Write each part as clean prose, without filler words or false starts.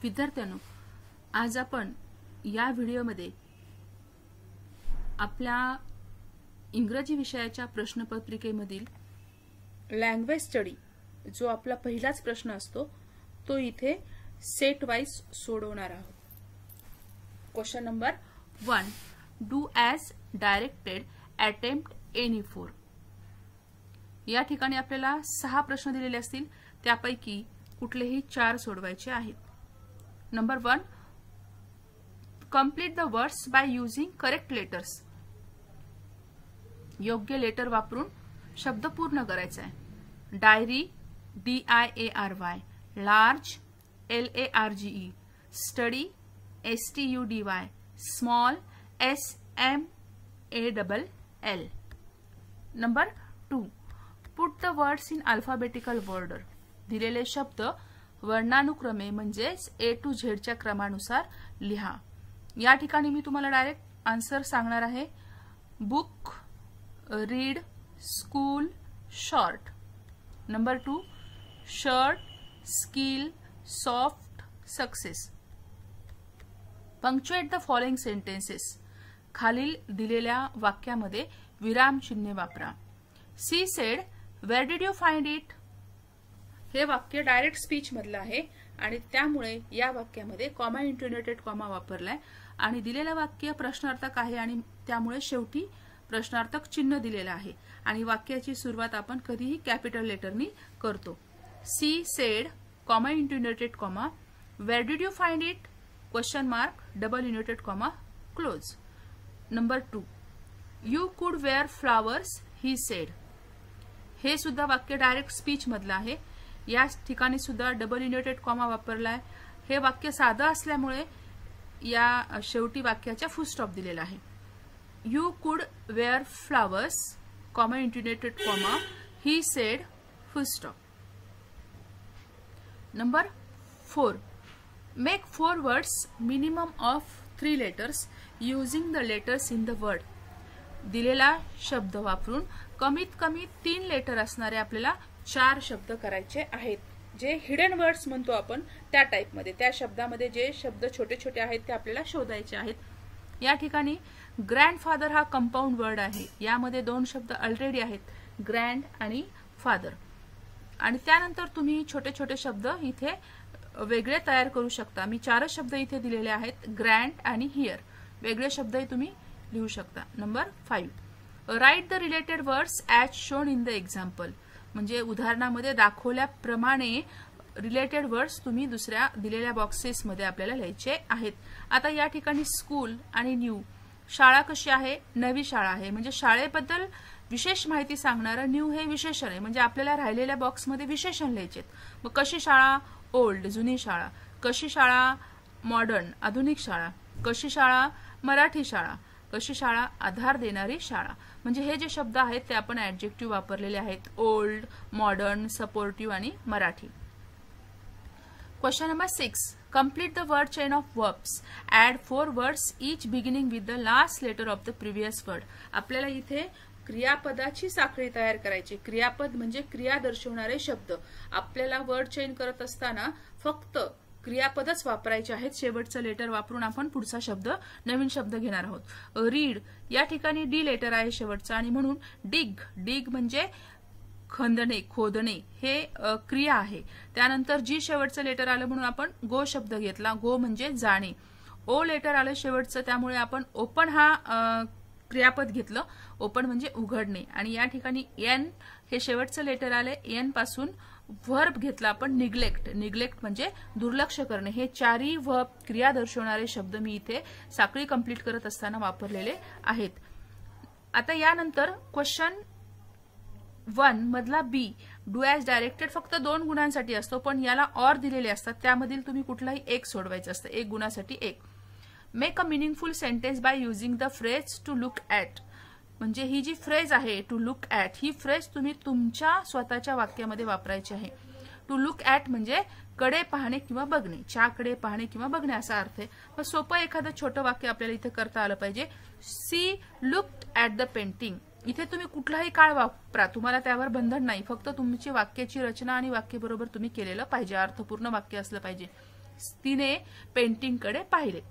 विद्यार्थ्यांनो, आज आपण या व्हिडिओमध्ये आपल्या इंग्रजी विषयाच्या प्रश्नपत्रिकेमधील लँग्वेज स्टडी जो आपला पहिलाच प्रश्न असतो तो इथे सेट वाइज सोडवणार आहोत। Question number 1, do as directed, attempt any 4। या ठिकाणी आपल्याला 6 प्रश्न दिलेले असतील, त्यापैकी कुठलेही 4 सोडवायचे आहेत। Number 1, complete the words by using correct letters. योग्य लेटर वापरून शब्द पूर्ण करायचा आहे। Diary DIARY, large LARGE, study STUDY, small SMALL। Number 2, put the words in alphabetical order. दिलेले शब्द वर्णानुक्रमे म्हणजेच A to Z च्या क्रमानुसार लिहा। या ठिकाणी मी तुम्हाला डायरेक्ट आन्सर सांगणार आहे। Book, read, school, short. Number 2, shirt, skill, soft, success. Punctuate the following sentences. खालील दिलेल्या वाक्यामध्ये विराम चिन्हे वापरा। She said, wear did you find it. हे वाक्य डायरेक्ट स्पीच मधलं आहे आणि त्यामुळे या वाक्यामध्ये कॉमा इंटोनेटेड कॉमा वापरलाय आणि दिलेलं वाक्य प्रश्नार्थक आहे आणि त्यामुळे शेवटी प्रश्नार्थक चिन्ह दिलेलं आहे आणि वाक्याची सुरुवात आपण कधीही कॅपिटल लेटरनी करतो। She said, comma intonated comma, where did you find it, question mark, double inverted comma, close. Number 2, you could wear flowers, he said. हे सुद्धा वाक्य डायरेक्ट स्पीच मधलं आहे। या ठिकाणी सुद्धा डबल इन्व्हर्टेड कॉमा वापरलाय। हे वाक्य साधं असल्यामुळे या शेवटी वाक्याच्या फुल स्टॉप दिलेला आहे। You could wear flowers, comma intonated comma, he said, full stop. Number 4, make 4 words minimum of 3 letters using the letters in the word. दिलेला शब्द वापरून कमीत कमी 3 लेटर असणारे आपल्याला 4 शब्द करायचे आहेत, जे हिडन वर्ड्स म्हणतो आपण त्या टाइपमध्ये। त्या शब्दामध्ये जे शब्द छोटे छोटे आहेत ते आपल्याला शोधायचे आहेत। या ठिकाणी ग्रँडफादर हा कंपाऊंड वर्ड आहे। यामध्ये 2 शब्द ऑलरेडी आहेत, ग्रँड आणि फादर। आणि त्यानंतर तुम्ही छोटे छोटे शब्द इथे वेगळे तयार करू शकता। मी 4 शब्द इथे दिलेले आहेत, ग्रँड आणि हियर। वेगळे शब्दही तुम्ही लिहू शकता। Number 5, write the related words as shown in the example. म्हणजे उदाहरणामध्ये दाखवल्याप्रमाणे रिलेटेड वर्ड्स तुम्ही दुसऱ्या दिलेल्या बॉक्सेसमध्ये आपल्याला लिहायचे आहेत। आता या ठिकाणी स्कूल आणि न्यू, शाळा कशी आहे, नवी शाळा आहे, म्हणजे शाळेबद्दल विशेष माहिती सांगणारं न्यू हे विशेषण आहे, म्हणजे आपल्याला राहिलेल्या बॉक्समध्ये विशेषण लिहायचे। मग कशी शाळा, ओल्ड, जुनी शाळा। कशी शाळा, मॉडर्न, आधुनिक शाळा। कशी शाळा, मराठी शाळा। कशी शाळा, आधार देणारी शाळा। म्हणजे हे जे शब्द आहेत ते आपण ऍडजेक्टिव्ह वापरलेले आहेत, ओल्ड, मॉडर्न, सपोर्टिव्ह आणि Marathi. Question number 6, complete the word chain of verbs, add 4 words each beginning with the last letter of the previous word. आपल्याला इथे क्रियापदाची साखळी तयार करायची। क्रियापद म्हणजे क्रिया दर्शवणारे शब्द। आपल्याला वर्ड चेन करत असताना फक्त क्रियापदच वापरायचे आहेत। शेवटचं लेटर वापरून आपण पुढचा शब्द, नवीन शब्द घेणार आहोत। रीड, या ठिकाणी डी लेटर आहे शेवटचा आणि म्हणून डिग, डिग म्हणजे खंदणे, खोदणे, हे क्रिया आहे। त्यानंतर जी शेवटचं लेटर आलं म्हणून आपण गो शब्द घेतला, गो म्हणजे जाणे। ओ लेटर आलं शेवटचं, त्यामुळे आपण ओपन हा क्रियापद घेतलं, ओपन म्हणजे उघडणे। आणि या ठिकाणी एन हे शेवटचं लेटर आले, एन पासून व्हर्ब घेतला आपण निग्लेक्ट, निग्लेक्ट म्हणजे दुर्लक्ष करणे। हे 4ही व्हर्ब क्रिया दर्शवणारे शब्द मी इथे साखळी कंप्लीट करत असताना वापरलेले आहेत। आता यानंतर क्वेश्चन 1 मधला बी, डू ॲज डायरेक्टेड फक्त 2 गुणांसाठी असतो, पण याला ऑर दिलेले असतात, त्यामधील तुम्ही कुठलाही एक सोडवायचं असतं, 1 गुणासाठी 1। Make a meaningful sentence by using the phrase to look at. म्हणजे ही जी फ्रेज आहे टू लुक ॲट, ही फ्रेज तुम्ही तुमच्या स्वतःच्या वाक्यामध्ये वापरायची आहे। टू लुक ॲट म्हणजे कडे पाहणे किंवा बघणे, च्याकडे पाहणे किंवा बघणे असा अर्थ आहे। मग सोपं एखादं छोटं वाक्य आपल्याला इथे करता आलं पाहिजे। She looked at the painting. इथे तुम्ही कुठलाही काळ वापरा, तुम्हाला त्यावर बंधन नाही, फक्त तुमची वाक्याची रचना आणि वाक्य बरोबर तुम्ही केलेलं पाहिजे, अर्थपूर्ण वाक्य असलं पाहिजे। तिने पेंटिंगकडे पाहिले.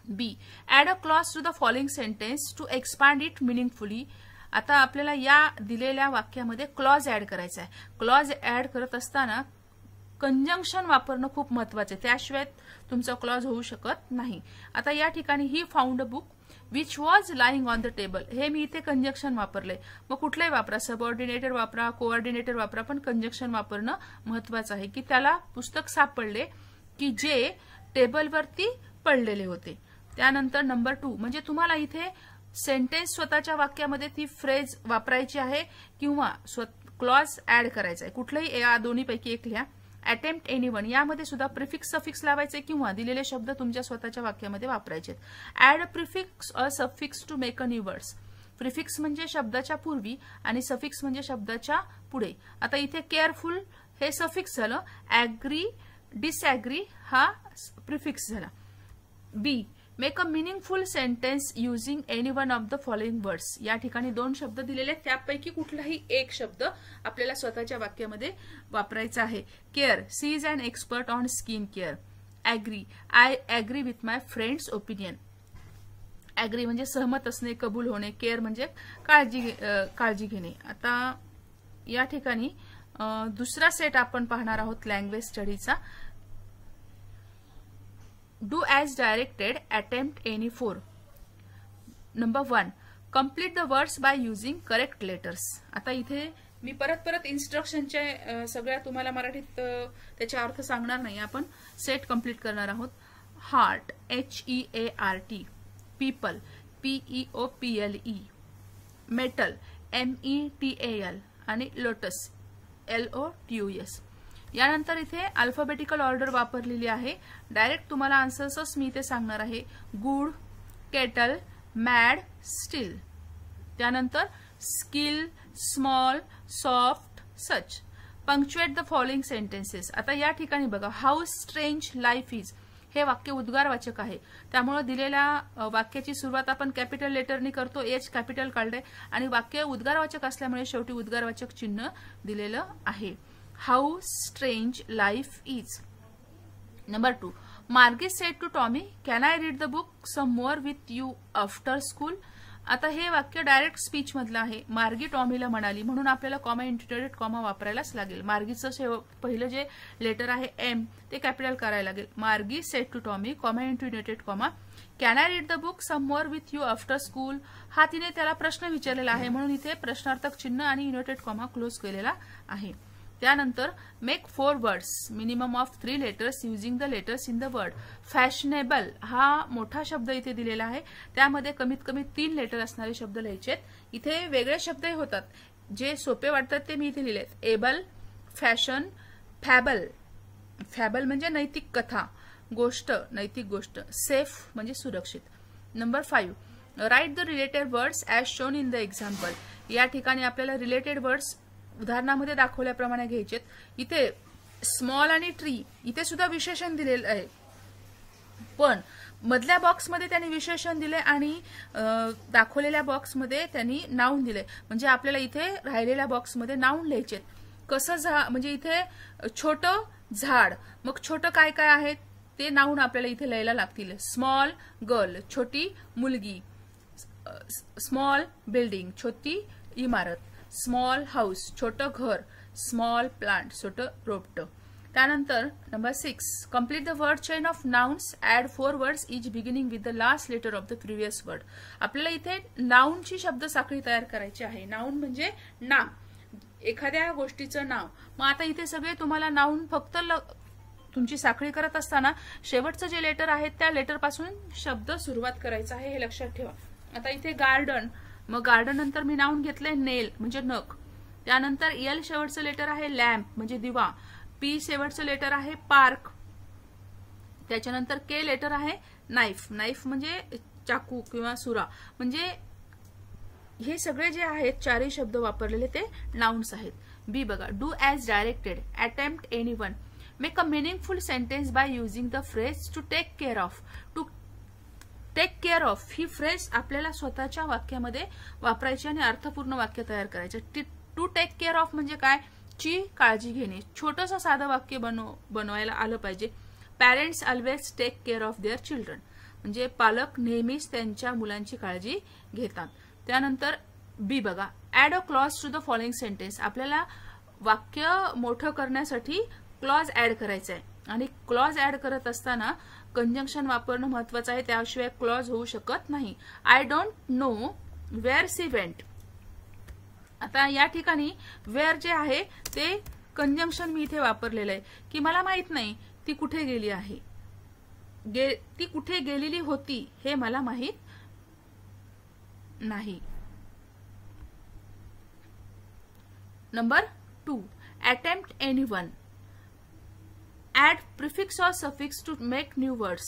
B. Add a clause to the following sentence to expand it meaningfully. आता आपल्याला या दिलेल्या वाक्यामध्ये क्लॉज ऍड करायचा आहे. क्लॉज ऍड करत असताना कंजंक्शन वापरणं खूप महत्वाचं आहे, त्याशिवाय तुमचा क्लॉज होऊ शकत नाही. आता या ठिकाणी he found a book which was lying on the table, हे मी इथे कंजंक्शन वापरले. मग कुठलंही वापरा, सबऑर्डिनेटेड वापरा, कोऑर्डिनेटेड वापरा, पण कंजंक्शन वापरणं महत्वाचं आहे की त्याला पुस्तक सापडले की जे टेबलवरती पडलेले होते. त्यानंतर नंबर 2 म्हणजे तुम्हाला इथे सेंटेन्स स्वतःच्या वाक्यामध्ये ती फ्रेज वापरायची आहे किंवा क्लॉज ऍड करायचा आहे. कुठलंही या दोन्हीपैकी एक लिहा. अटेम्प्ट एनीवन यामध्ये सुद्धा प्रिफिक्स सफिक्स लावायचे किंवा दिलेले शब्द तुमच्या स्वतःच्या वाक्यामध्ये वापरायचे. Add a prefix a suffix to make a new words. Prefix म्हणजे शब्दाच्या पूर्वी आणि सफिक्स म्हणजे शब्दाच्या पुढे. आता इथे केअरफुल हे सफिक्स झालं, ऍग्री डिसऍग्री हा प्रिफिक्स झाला. B. Make a meaningful sentence using any one of the following words. या ठिकाणी 2 शब्द दिलेले, त्यापैकी कुठलाही एक शब्द आपल्याला स्वतःच्या वाक्यामध्ये वापरायचा आहे. Care, she is an expert on skin care. Agree, I agree with my friend's opinion. Agree म्हणजे सहमत असणे, कबूल होणे. केअर म्हणजे काळजी घेणे. आता या ठिकाणी दुसरा सेट आपण पाहणार आहोत language स्टडीचा. Do as directed, attempt any 4. Number 1. Complete the words by using correct letters. आता इथे मी परत इन्स्ट्रक्शनचे सगळ्या तुम्हाला मराठीत त्याचे अर्थ सांगणार नाही, आपण सेट कंप्लीट करणार आहोत. Heart, HEART. People, PEOPLE. Metal, METAL. आणि लोटस, LOTUS. यानंतर इथे अल्फाबेटिकल ऑर्डर वापरलेली आहे. डायरेक्ट तुम्हाला आन्सर्सच मी इथे सांगणार आहे. Good, kettle, mad, steel. त्यानंतर skill, small, soft, such. Punctuate the following sentences. आता या ठिकाणी बघा, हाऊ स्ट्रेंज लाईफ इज हे वाक्य उद्गारवाचक आहे, त्यामुळे दिलेल्या वाक्याची सुरुवात आपण कॅपिटल लेटरनी करतो. एच कॅपिटल काढलंय आणि वाक्य उद्गारवाचक असल्यामुळे शेवटी उद्गारवाचक चिन्ह दिलेलं आहे. How strange life is. Number 2. Margie said to Tommy, "Can I read the book some more with you after school?" आता हे वाक्य डायरेक्ट स्पीच मधलं आहे. मार्गी टॉमीला म्हणाली, म्हणून आपल्याला कॉमा इंटिग्रेटेड कॉमा वापरायलाच लागेल. मार्गीचं पहिलं जे लेटर आहे एम ते कॅपिटल करायला लागेल. Margie said to Tommy, comma inverted comma, can I read the book some more with you after school. हा तिने त्याला प्रश्न विचारलेला आहे, म्हणून इथे प्रश्नार्थक चिन्ह आणि युनायटेड कॉमा क्लोज केलेला आहे. त्यानंतर make 4 words minimum of 3 letters using the letters in the word. Fashionable हा मोठा शब्द इथे दिलेला आहे, त्यामध्ये कमीत कमी 3 लेटर असणारे शब्द लिहायचे. इथे वेगळे शब्दही होतात, जे सोपे वाटतात ते मी इथे लिहिलेत. Able, fashion, fable. फॅबल म्हणजे नैतिक कथा, गोष्ट, नैतिक गोष्ट. सेफ म्हणजे सुरक्षित. Number 5. Write the related words as shown in the example. या ठिकाणी आपल्याला रिलेटेड वर्ड्स उदाहरणामध्ये दाखवल्याप्रमाणे घ्यायचे. इथे स्मॉल आणि ट्री इथे सुद्धा विशेषण दिलेलं आहे, पण मधल्या बॉक्समध्ये त्यांनी विशेषण दिले आणि दाखवलेल्या बॉक्समध्ये त्यांनी नाउन दिले. म्हणजे आपल्याला इथे राहिलेल्या बॉक्समध्ये नाउन लिहायचे. कसं म्हणजे इथे छोटं झाड, मग छोटं काय काय आहे ते नाउन आपल्याला इथे लिहायला लागतील. स्मॉल गर्ल, छोटी मुलगी. स्मॉल बिल्डिंग, छोटी इमारत. स्मॉल हाऊस, छोटं घर. स्मॉल प्लांट, छोटं रोपटं. त्यानंतर number 6. Complete the word chain of nouns. Add 4 words each beginning with the last letter of the previous word. आपल्याला इथे नाउनची शब्द साखळी तयार करायची आहे. नाउन म्हणजे नाम, एखाद्या गोष्टीचं नाव. मग आता इथे सगळे तुम्हाला नाउन फक्त तुमची साखळी करत असताना शेवटचं जे लेटर आहे त्या लेटर पासून शब्द सुरुवात करायचा आहे, हे लक्षात ठेवा. आता इथे गार्डन, मग गार्डन नंतर मी नाउन घेतले नेल म्हणजे नख. त्यानंतर एल शेवटचं लेटर आहे लॅम्प म्हणजे दिवा. पी शेवटचं लेटर आहे पार्क. त्याच्यानंतर के लेटर आहे नाईफ. नाईफ म्हणजे चाकू किंवा सुरा. म्हणजे हे सगळे जे आहेत चारही शब्द वापरलेले ते नाउन्स आहेत. बी बघा, do as directed. Attempt anyone. Make a meaningful sentence by using the phrase to take care of. To take care of ही फ्रेज आपल्याला स्वतःच्या वाक्यामध्ये वापरायची आणि अर्थपूर्ण वाक्य तयार करायचे. टू टेक केअर ऑफ म्हणजे काय? ची काळजी घेणे. छोटंसं साधं वाक्य बनवायला आलं पाहिजे. Parents always take care of their children, म्हणजे पालक नेहमीच त्यांच्या मुलांची काळजी घेतात. त्यानंतर बी बघा, add a clause to the following sentence. आपल्याला वाक्य मोठं करण्यासाठी क्लॉज ऍड करायचं आहे आणि क्लॉज ऍड करत असताना कंजंक्शन वापरणं महत्वाचं आहे, त्याशिवाय क्लॉज होऊ शकत नाही. I don't know where she went. आता या ठिकाणी वेअर जे आहे ते कंजंक्शन मी इथे वापरलेलं आहे की मला माहित नाही ती कुठे गेली आहे, ती कुठे गेलेली होती हे मला माहित नाही. Number 2, attempt anyone. Add prefix or suffix to make new words.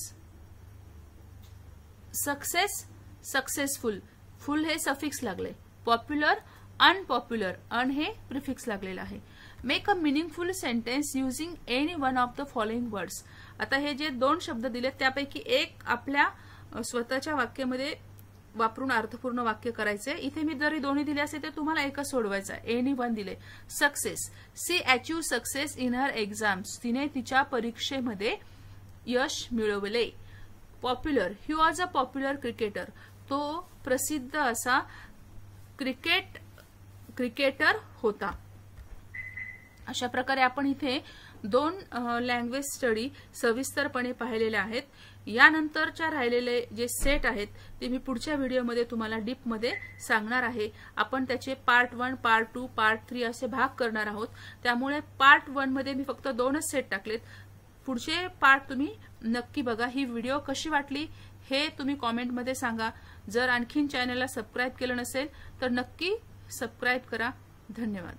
Success, successful, full हे suffix लागले. Popular, unpopular, un हे prefix लागलेलं आहे. Make a meaningful sentence using any one of the following words. आता हे जे 2 शब्द दिलेत त्यापैकी एक आपल्या स्वतःच्या वाक्यामध्ये वापरून अर्थपूर्ण वाक्य करायचे. इथे मी जरी दोन्ही दिले असते तर तुम्हाला एकच सोडवायचा. एनी वन दिले. Success, she achieve success in her exams. तिने तिच्या परीक्षेमध्ये यश मिळवले. Popular, he was a popular cricketer. तो प्रसिद्ध असा क्रिकेटर होता. अशा प्रकारे आपण इथे 2 लँग्वेज स्टडी सविस्तरपणे पाहिलेले आहेत. यानंतरच्या राहिलेले जे सेट आहेत ते मी पुढच्या व्हिडिओमध्ये तुम्हाला डीप मध्ये सांगणार आहे. आपण त्याचे पार्ट 1, पार्ट 2, पार्ट 3 असे भाग करणार आहोत. त्यामुळे पार्ट 1 मध्ये मी फक्त 2च सेट टाकलेत. पुढचे पार्ट तुम्ही नक्की बघा. ही व्हिडिओ कशी वाटली हे तुम्ही कॉमेंटमध्ये सांगा. जर आणखीन चॅनलला सबस्क्राईब केलं नसेल तर नक्की सबस्क्राईब करा. धन्यवाद.